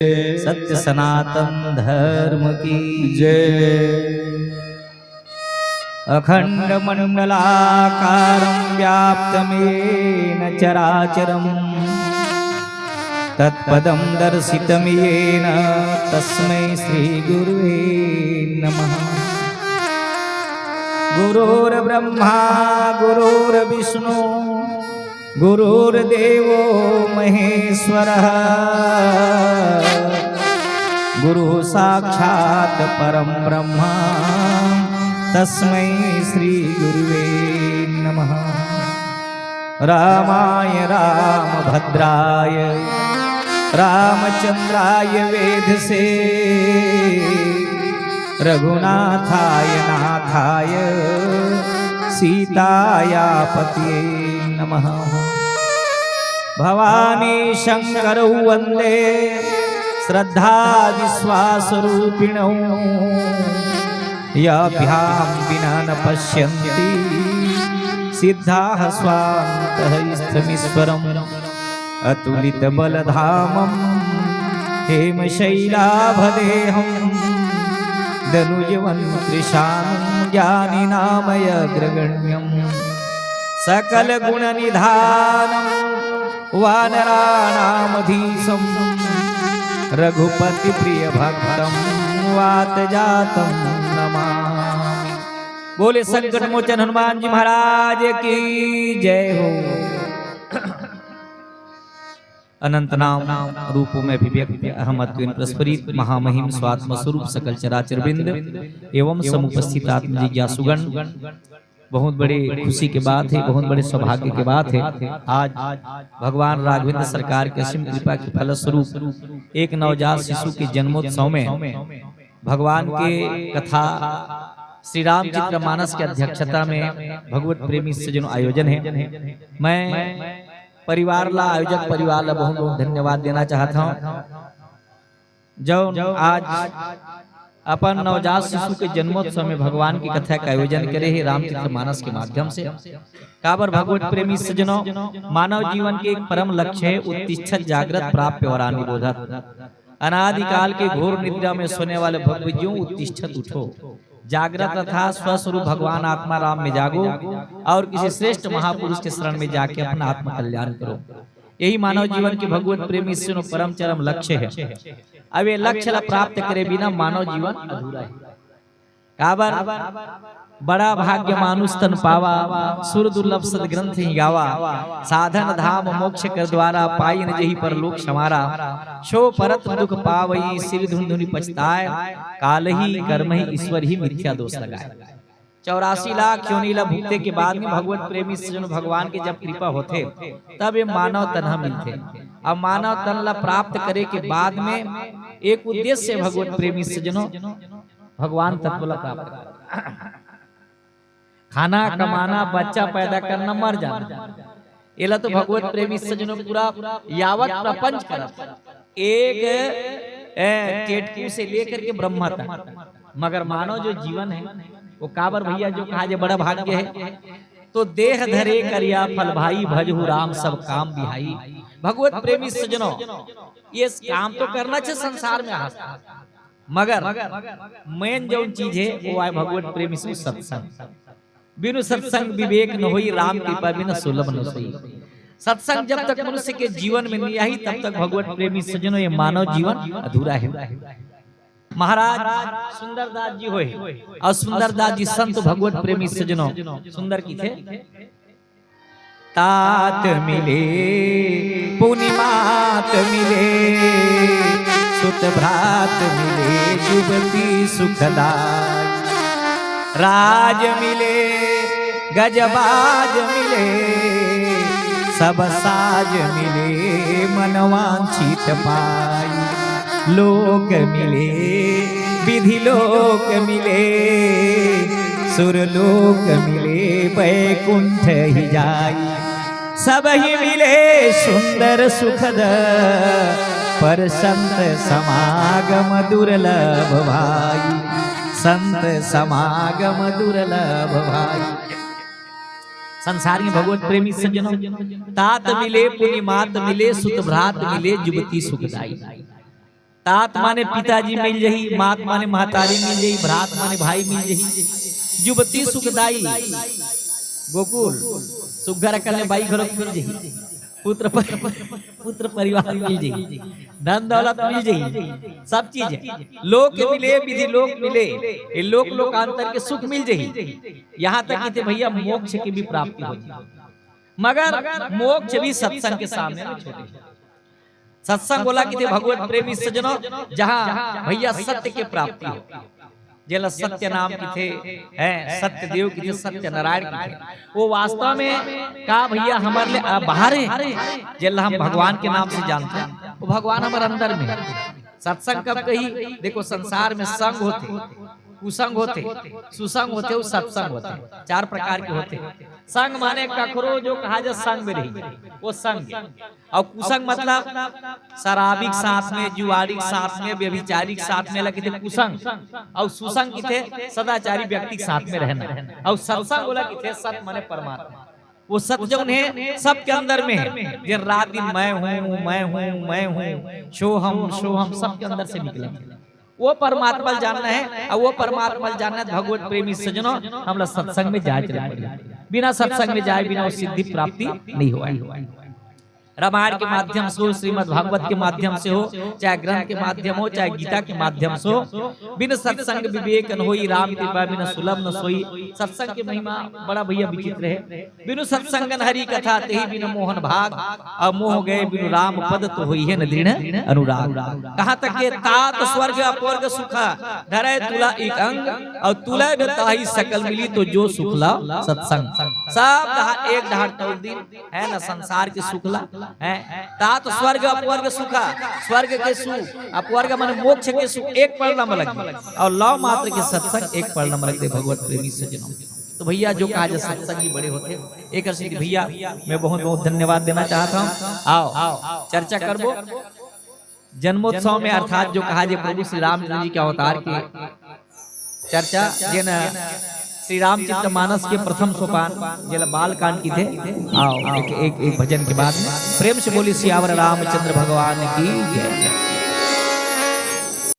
सत्य सनातन धर्म की जय। अखंड मंडलाकारं व्याप्तमेन चराचरं तत्पदं दर्शितं येन तस्मै श्री गुरुवे नमः। गुरुर्ब्रह्मा गुरुर्विष्णु गुरुर्देवो महेश्वरः गुरु साक्षात् परं ब्रह्म तस्मै श्री गुरुवे नमः। रामाय रामभद्राय रामचंद्राय वेधसे रघुनाथाय नाथाय सीताया पतये नमः। भवानी शंकरौ वंदे श्रद्धा विश्वासरूपिणौ याभ्यां विना न पश्यन्ति सिद्धाः स्वान्तः स्थमीश्वरम् अतुलितबलधामं हेमशैलाभदेहं धनुजवन्त्रिशानं ज्ञानिनामयग्रगण्यं सकलगुणनिधानं वानराणामधीशं रघुपतिप्रियभक्तं वातजातं नमामि। बोले संकट मोचन हनुमान जी महाराज की जय हो। अनंत नाम रूपों में अभिव्यक्त अहम अद्वैत प्रस्फुरित महामहिम स्वात्म स्वरूप सकल चराचर बिंद एवं समुपस्थित आत्म जिज्ञासुगण, बहुत बड़ी खुशी की बात है, बहुत बड़े सौभाग्य की बात है। आज भगवान राघवेंद्र सरकार के असीम कृपा के फलस्वरूप एक नवजात शिशु के जन्मोत्सव में भगवान के कथा श्री रामचरित्र मानस की अध्यक्षता में भगवत प्रेमी सज्जनों आयोजन है। मैं परिवार ला आयोजक परिवार ला बहुत बहुत धन्यवाद देना चाहता हूँ। जो आज अपन नवजात शिशु के जन्मोत्सव में भगवान की कथा का आयोजन करे है रामचरित्र मानस के माध्यम से। काबर भगवत प्रेमी सज्जनों, मानव जीवन के एक परम लक्ष्य है उत्तिष्ठत जागृत प्राप्य और निबोधत। अनादिकाल के घोर निद्रा में सोने वाले भक्तजनों उत्तिष्ठत उठो, जागृत तथा स्वस्वरूप भगवान आत्मा राम में जागो और किसी श्रेष्ठ महापुरुष के शरण में जाके अपना आत्म कल्याण करो। यही मानव जीवन के भगवत प्रेमी से परम चरम लक्ष्य है। अब ये लक्ष्य ला प्राप्त करे बिना मानव जीवन अधूरा है। काबर बड़ा भाग्य मानुष तन पावा, सुर दुर्लभ सद ग्रंथ ही गावा, साधन धाम मोक्ष कर द्वारा पाई न जही पर लोक समारा, शो परत दुख पावई सिर धुन धुनि पछताए, काल ही कर्म ही ईश्वर ही मिथ्या दोष लगाए। 84 लाख योनिला भुगते के बाद में भगवत प्रेमी सज्जन भगवान के जब कृपा होते तब ये मानव तन मिलते। अब मानव तन ला प्राप्त करे के बाद में एक उद्देश्य भगवत प्रेमी सज्जनों भगवान तत्व ला प्राप्त कर, खाना कमाना, बच्चा पैदा करना, मर जाना। एला तो भगवत प्रेमी सज्जनों पूरा यावत प्रपंच करत एक केटकू से लेकर के ब्रह्मा तक। मगर मानव जो जीवन है वो काबर भैया जो कहा जो बड़ा भाग्य है, तो देह धरे करिया फल भाई भजहु राम सब काम बिहाई। भगवत प्रेमी सज्जनों ये काम तो करना चाहिए संसार में हाथ, मगर मेन जो चीज है वो है भगवत प्रेमी से सत्संग। बिनु सत्संग विवेक न होई, राम कृपा बिना सुलभ न सोई। सत्संग जब तक मनुष्य के जीवन में नहीं आई तब तक भगवत प्रेमी सज्जनों ये मानव जीवन अधूरा है। महाराज सुंदरदास जी होए और सुंदरदास जी संत भगवत प्रेमी सज्जनों सुंदर की थे। तात मिले पुनिमात मिले, सुत भ्रात मिले जुबती सुखदाई, राज मिले गजबाज मिले, सब साज मिले मनवांछित पाई, लोक मिले विधि लोक मिले, सुरलोक मिले वैकुंठ ही जाई, सब ही मिले सुंदर सुखद, पर संत समागम दुर्लभ भाई, संत समागम दुर्लभ भाई। संसार में भगवत प्रेमी सज्जनों तात मिले पुनिमात मिले, सुत भ्रात मिले जुबती सुखदाई। तात माने पिताजी मिल जही, मात माने महतारी मिल जही, भ्रात माने भाई मिल जही, जुबती सुखदाई गोकुल सुघर करने बाई घरों मिल जही, पुत्र परिवार मिल जही, धन दौलत मिल जही, सब चीज लोक मिले, विधि लोक मिले, ये लोक लोकांतर के सुख मिल जही, यहाँ तक कि भैया मोक्ष की भी प्राप्ति हो जाए, मगर मोक्ष भी सत्संग के सामने में छोटे। सत्संग बोला कि भगवत प्रेमी सज्जनों, जहाँ भैया सत्य की प्राप्ति हो, जेला सत्य नाम की थे, हैं सत्य देव की थे, सत्य नारायण की थे, वो वास्तव में का भैया हमारे लिए बाहर है, जेला हम भगवान के नाम से जानते हैं, वो भगवान हमारे अंदर में। सत्संग कब कही, देखो संसार में संग होते, कुसंग होते, सुसंग होते और सत्संग होते, चार प्रकार के होते। संग माने ककरो जो कहा जाए संग में रही, वो संग। और कुसंग मतलब शराबिक साथ में, जुआरिक साथ में, व्यभिचारिक साथ में लगे थे कुसंग। और सुसंग की थे सदाचारी व्यक्ति के साथ में रहना। और सत्संग बोला कि थे सत माने परमात्मा, वो सत्य जो है सबके अंदर में है। दिन रात दिन मैं हूँ, मैं हूँ, मैं हूँ, शोहम सबके अंदर से निकले। वो परमात्मा जानना है, और वो परमात्मा जानना है भगवत प्रेमी सज्जनों, हम लोग सत्संग में जाए, बिना सत्संग में जाए बिना सिद्धि प्राप्ति नहीं हुआ। रामायण के माध्यम से हो, श्रीमद् भागवत के माध्यम से हो, चाहे ग्रंथ के माध्यम हो, चाहे गीता के माध्यम से हो, बिन सत्संग विवेक न होई, राम कृपा बिन सुलभ न सोई। सत्संग की महिमा बड़ा भैया विचित्र है। बिनु सत्संग हरि कथा तेहि बिन मोहन भाग, और मोह गए बिनु राम पद तो होई है न दृढ़ अनुराग। कहाँ तक के तात स्वर्ग अपवर्ग सुखा, धरे तुला एक अंग, और तुला बताही सकल मिली, तो जो सुखला सत्संग। सब एक ढाड़ तोड़ दिन है न संसार के सुखला है। तात स्वर्ग अपवर्ग सुखा, स्वर्ग के सुख, अपवर्ग माने मोक्ष के सुख एक परिणाम लगे, और लव मात्र के सत्संग एक परिणाम लगे भगवत प्रेमी सज्जनों। तो भैया जो कहा जाए सत्संगी बड़े होते एक भैया मैं बहुत बहुत धन्यवाद देना चाहता हूँ। आओ चर्चा करबो जन्मोत्सव में, अर्थात जो कहा जाए प्रभु श्री रामचंद्र जी के अवतार की चर्चा, जिन श्री रामचरित मानस के प्रथम सोपान जिला बाल कांड की थे। आओ एक भजन के बाद में प्रेम से बोली सियावर रामचंद्र भगवान की जय।